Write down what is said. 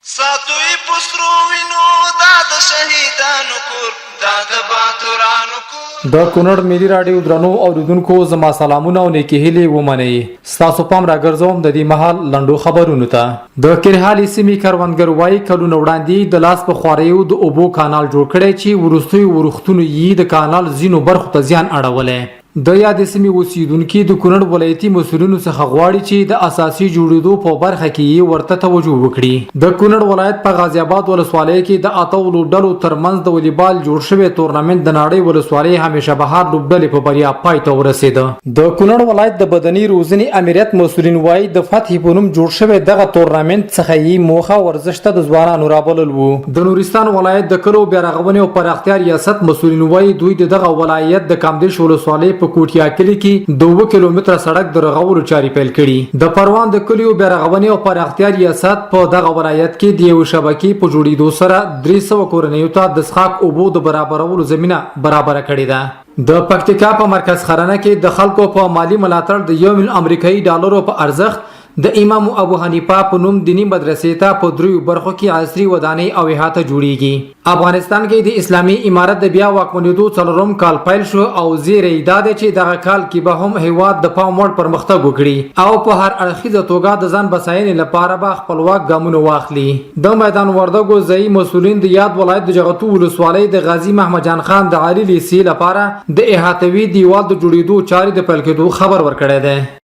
ساتوي پسرو وینو دا د شهیدانو کور دا د باتورانو کور د کونړ ملي راډیو درنو اوریدونکو زما سلامونه او نیکی هیلې ومنئ. ستاسو پام راګرځوم د دې مهال لنډو خبرونو ته. د کرهالي سیمې کروندګر وایي کلونه وړاندې د لاس په خواریو د اوبو کانال جوړ کړی چې وروستیو ورښتونو یې د کانال ځینو برخو ته زیان اړولی. د یادې سیمې اوسیدونکي د کونړ ولایتي مسؤلینو څخه غواړي چې د اساسي جوړېدو په برخه کې یې ورته توجه وکړي. د کونړ ولایت په غازي آباد ولسوالۍ کې د اتو ډلو ترمنځ د والیبال جوړ شوی تورنمنت د نړۍ ولسوالۍ همیشه بهار لوبډلې په بریا پای ته ورسېده. د کونړ ولایت د بدني روزنې امریت مسؤلین وایي د فتح په نوم جوړ شوی دغه تورنمنت څخه یې موخه ورزش ته د ځوانانو رابلل وو. د نورستان ولایت د کلو بیا رغونې او پراختیا ریاست مسؤلین وایي دوی دغه ولایت د کامدیش ولسوالۍ په کوټیا کلی کې 2 کیلومتره سړک د رغولو چارې پیل کړي. د پروان د کلیو بیا رغونې او پراختیا ریاست په دغه ولایت کې د یو شبکې په جوړېدو سره 300 کورنیو ته د څښاک اوبو د برابرولو زمینه برابره کړې ده. د پکتیکا په مرکز خرانه کې د خلکو په مالی ملاتړ د 1 مليون امریکایي ډالرو په ارزښت د امام ابو حنیفه په نوم دینی مدرسې ته په 3 برخو کې عصري ودانۍ او احاطه جوړیږي. افغانستان کې د اسلامي امارت د بیا واکمنېدو 4 کال پیل شو او زیری دا دی چې دغه کال کې به هم هیواد د پام وړ پرمختګ وکړي او په هر اړخیزه توګه د ځان بساینې لپاره به خپلواک ګامونه واخلي. د میدان وردګو ځایي مسؤلین د یاد ولایت د جغتو ولسوالۍ د غازی محمد جان خان د عالی لیسې لپاره د احاطوي دیوال د جوړېدو چارې د پیل کېدو خبر ورکړی دی.